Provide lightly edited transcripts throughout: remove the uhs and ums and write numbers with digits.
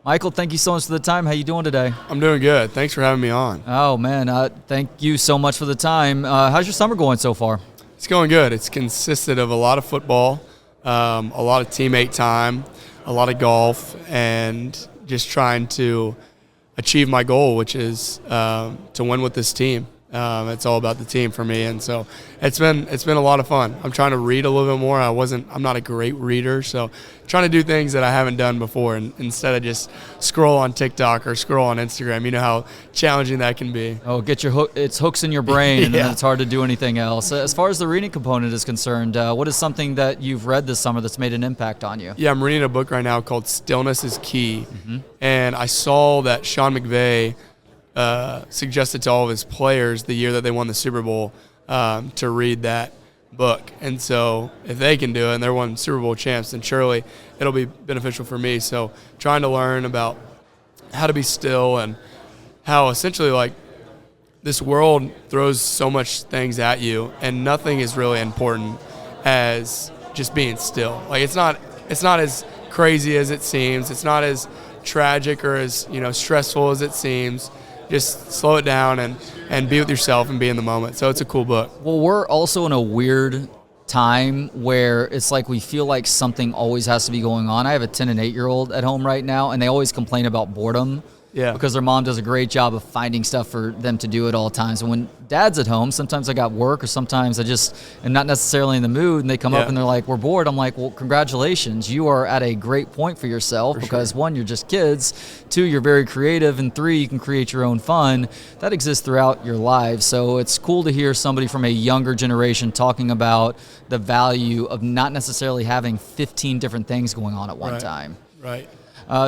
Michael, thank you so much for the time. How you doing today? I'm doing good. Thanks for having me on. Oh, man, thank you so much for the time. How's your summer going so far? It's going good. It's consisted of a lot of football, a lot of teammate time, a lot of golf, and just trying to achieve my goal, which is to win with this team. It's all about the team for me, and so it's been a lot of fun. I'm trying to read a little bit more. I'm not a great reader, so trying to do things that I haven't done before, and instead of just scroll on TikTok or scroll on Instagram. You know how challenging that can be. Oh, get your hook! It's hooks in your brain, and Yeah. then it's hard to do anything else. As far as the reading component is concerned, what is something that you've read this summer that's made an impact on you? Yeah, I'm reading a book right now called Stillness is Key, and I saw that Sean McVay suggested to all of his players the year that they won the Super Bowl to read that book. And so if they can do it and they're one Super Bowl champs, then surely it'll be beneficial for me. So trying to learn about how to be still and how essentially like this world throws so much things at you and nothing is really important as just being still. Like it's not as crazy as it seems. It's not as tragic or as, stressful as it seems. Just slow it down and be with yourself and be in the moment. So it's a cool book. Well, we're also in a weird time where it's like we feel like something always has to be going on. I have a 10 and 8-year-old at home right now, and they always complain about boredom. Yeah. Because their mom does a great job of finding stuff for them to do at all times. And when dad's at home, sometimes I got work or sometimes I just am not necessarily in the mood, and they come up and they're like, we're bored. I'm like, well, congratulations. You are at a great point for yourself because, one, you're just kids. Two, you're very creative. And three, you can create your own fun. That exists throughout your lives. So it's cool to hear somebody from a younger generation talking about the value of not necessarily having 15 different things going on at one time. Right.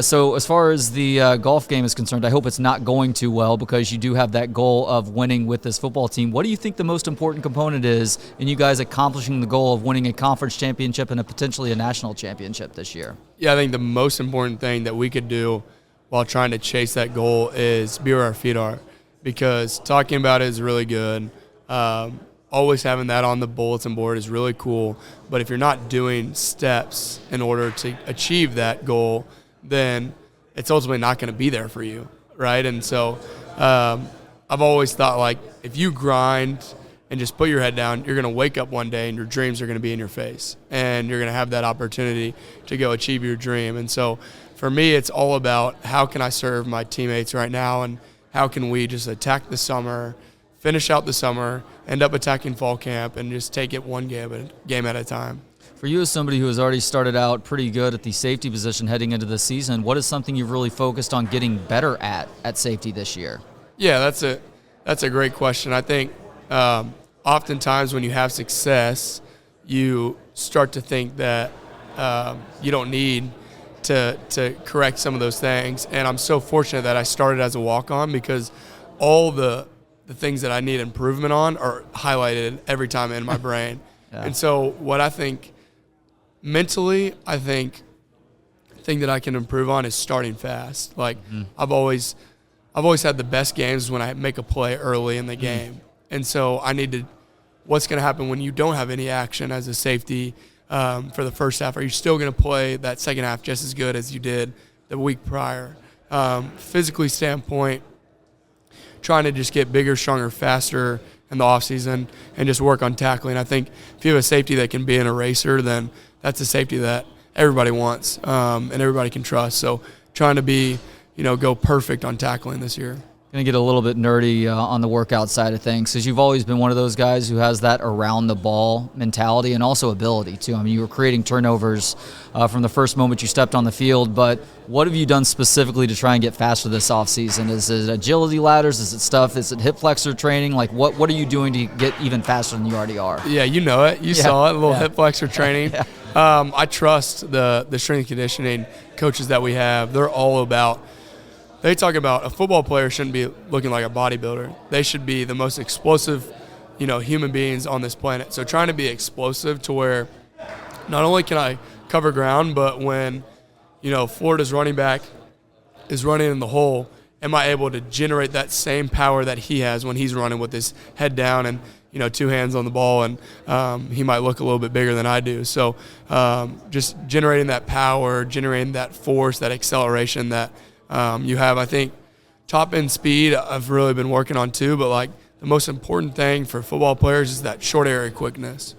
So as far as the golf game is concerned, I hope it's not going too well because you do have that goal of winning with this football team. What do you think the most important component is in you guys accomplishing the goal of winning a conference championship and potentially a national championship this year? Yeah, I think the most important thing that we could do while trying to chase that goal is be where our feet are, because talking about it is really good. Always having that on the bulletin board is really cool. But if you're not doing steps in order to achieve that goal, then it's ultimately not going to be there for you, right? And so I've always thought, like, if you grind and just put your head down, you're going to wake up one day and your dreams are going to be in your face, and you're going to have that opportunity to go achieve your dream. And so for me, it's all about how can I serve my teammates right now, and how can we just attack the summer, finish out the summer, end up attacking fall camp, and just take it one game at a time. For you as somebody who has already started out pretty good at the safety position heading into the season, what is something you've really focused on getting better at safety this year? Yeah, that's a great question. I think oftentimes when you have success, you start to think that you don't need to correct some of those things. And I'm so fortunate that I started as a walk-on, because all the things that I need improvement on are highlighted every time in my brain. Yeah. And so what I think mentally, I think the thing that I can improve on is starting fast. Like I've always had the best games when I make a play early in the game. And so what's going to happen when you don't have any action as a safety for the first half? Are you still going to play that second half just as good as you did the week prior? Physically standpoint, trying to just get bigger, stronger, faster in the offseason and just work on tackling. I think if you have a safety that can be an eraser, then that's a safety that everybody wants and everybody can trust. So trying to go perfect on tackling this year. Going to get a little bit nerdy on the workout side of things, because you've always been one of those guys who has that around the ball mentality and also ability too. I mean, you were creating turnovers from the first moment you stepped on the field, but what have you done specifically to try and get faster this offseason? Is it agility ladders? Is it stuff? Is it hip flexor training? Like what are you doing to get even faster than you already are? Yeah, you know it. You saw it, a little hip flexor training. I trust the strength and conditioning coaches that we have. They're all about They talk about a football player shouldn't be looking like a bodybuilder. They should be the most explosive, human beings on this planet. So trying to be explosive to where not only can I cover ground, but when, Florida's running back is running in the hole, am I able to generate that same power that he has when he's running with his head down and, two hands on the ball, and he might look a little bit bigger than I do. So just generating that power, generating that force, that acceleration that you have. I think top end speed I've really been working on too, but like the most important thing for football players is that short area quickness.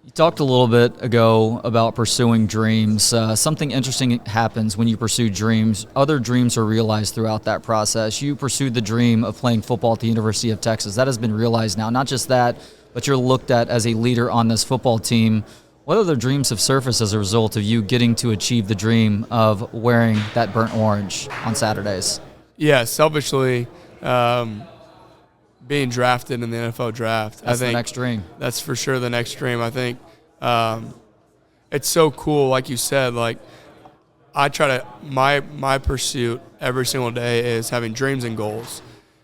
You talked a little bit ago about pursuing dreams. Something interesting happens when you pursue dreams. Other dreams are realized throughout that process. You pursued the dream of playing football at the University of Texas. That has been realized now. Not just that, but you're looked at as a leader on this football team. What other dreams have surfaced as a result of you getting to achieve the dream of wearing that burnt orange on Saturdays? Yeah, selfishly, being drafted in the NFL draft. That's the next dream. That's for sure the next dream. I think it's so cool, like you said. Like I try to my pursuit every single day is having dreams and goals.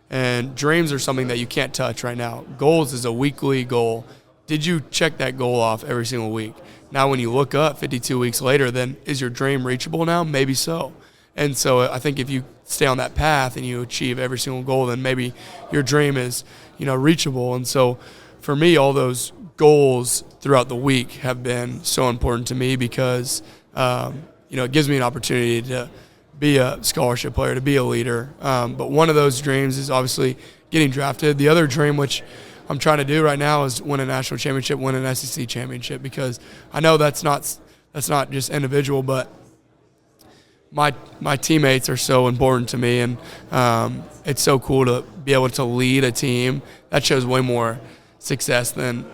And dreams are something that you can't touch right now. Goals is a weekly goal. Did you check that goal off every single week? Now when you look up 52 weeks later, then is your dream reachable now? Maybe so. And so I think if you stay on that path and you achieve every single goal, then maybe your dream is, reachable. And so for me, all those goals throughout the week have been so important to me because, it gives me an opportunity to be a scholarship player, to be a leader. But one of those dreams is obviously getting drafted. The other dream, which I'm trying to do right now, is win a national championship, win an SEC championship, because I know that's not just individual, but my teammates are so important to me, and it's so cool to be able to lead a team. That shows way more success than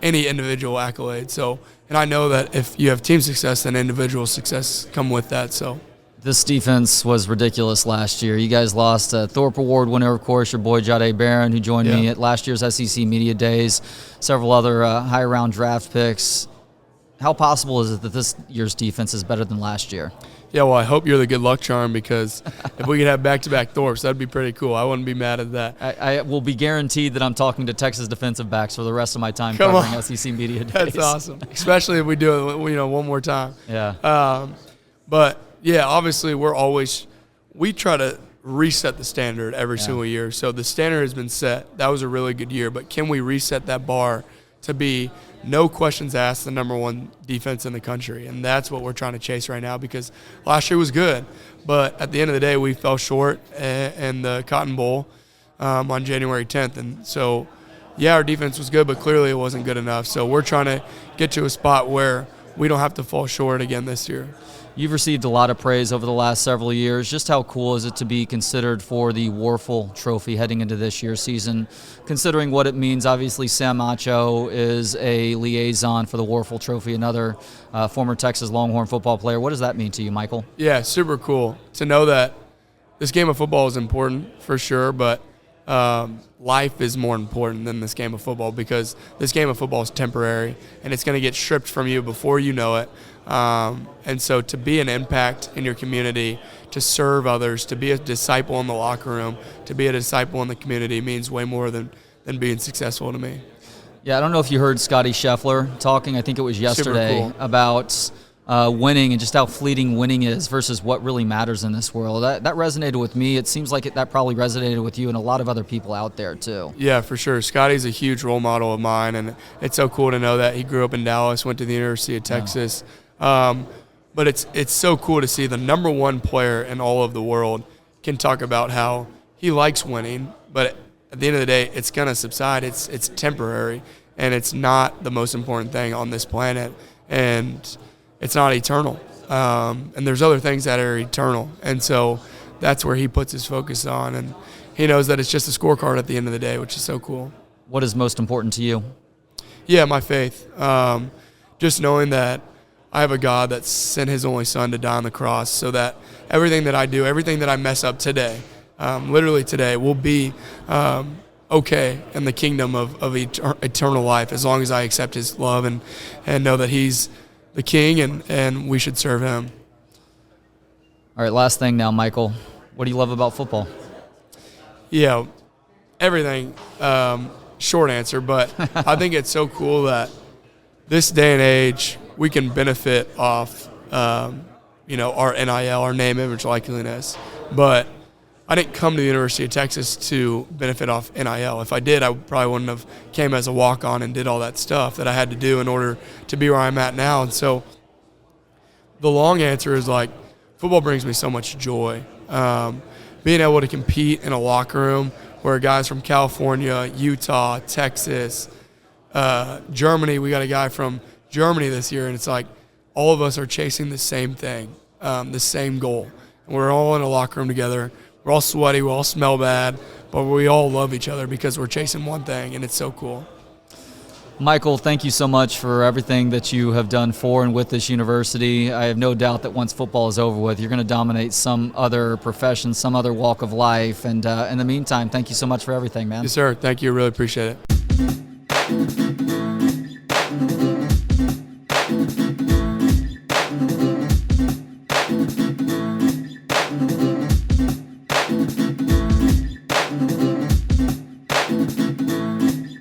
any individual accolade. So, and I know that if you have team success, then individual success come with that. So, this defense was ridiculous last year. You guys lost a Thorpe Award winner, of course, your boy Jahdae Barron, who joined me at last year's SEC Media Days, several other high-round draft picks. How possible is it that this year's defense is better than last year? Yeah, well, I hope you're the good luck charm, because if we could have back-to-back Thorpes, that'd be pretty cool. I wouldn't be mad at that. I will be guaranteed that I'm talking to Texas defensive backs for the rest of my time covering SEC Media Days. That's awesome, especially if we do it, one more time. Yeah. But yeah, obviously we try to reset the standard every single year. So the standard has been set. That was a really good year, but can we reset that bar to be no questions asked the number one defense in the country? And that's what we're trying to chase right now, because last year was good, but at the end of the day, we fell short in the Cotton Bowl on January 10th. And so, yeah, our defense was good, but clearly it wasn't good enough. So we're trying to get to a spot where we don't have to fall short again this year. You've received a lot of praise over the last several years. Just how cool is it to be considered for the Warfel Trophy heading into this year's season, considering what it means? Obviously, Sam Acho is a liaison for the Warfel Trophy, another former Texas Longhorn football player. What does that mean to you, Michael? Yeah, super cool to know that this game of football is important for sure, but life is more important than this game of football, because this game of football is temporary and it's going to get stripped from you before you know it. And so to be an impact in your community, to serve others, to be a disciple in the locker room, to be a disciple in the community means way more than being successful to me. Yeah, I don't know if you heard Scotty Scheffler talking, I think it was yesterday, about winning and just how fleeting winning is versus what really matters in this world. That resonated with me. It seems like that probably resonated with you and a lot of other people out there too. Yeah, for sure. Scotty's a huge role model of mine, and it's so cool to know that he grew up in Dallas, went to the University of Texas. But it's so cool to see the number one player in all of the world can talk about how he likes winning, but at the end of the day, it's going to subside. It's temporary, and it's not the most important thing on this planet, and it's not eternal. And there's other things that are eternal, and so that's where he puts his focus on, and he knows that it's just a scorecard at the end of the day, which is so cool. What is most important to you? Yeah, my faith. Just knowing that I have a God that sent his only son to die on the cross, so that everything that I do, everything that I mess up today, literally today, will be okay in the kingdom of eternal life, as long as I accept his love and know that he's the king and we should serve him. All right, last thing now, Michael. What do you love about football? Yeah, everything. Short answer, but I think it's so cool that this day and age, we can benefit off, our NIL, our name, image, likeliness. But I didn't come to the University of Texas to benefit off NIL. If I did, I probably wouldn't have came as a walk-on and did all that stuff that I had to do in order to be where I'm at now. And so the long answer is, like, football brings me so much joy. Being able to compete in a locker room where guys from California, Utah, Texas, Germany, we got a guy from Germany this year, and it's like all of us are chasing the same thing, the same goal. And we're all in a locker room together. We're all sweaty, we all smell bad, but we all love each other because we're chasing one thing, and it's so cool. Michael, thank you so much for everything that you have done for and with this university. I have no doubt that once football is over with, you're going to dominate some other profession, some other walk of life. And in the meantime, thank you so much for everything, man. Yes, sir. Thank you. Really appreciate it.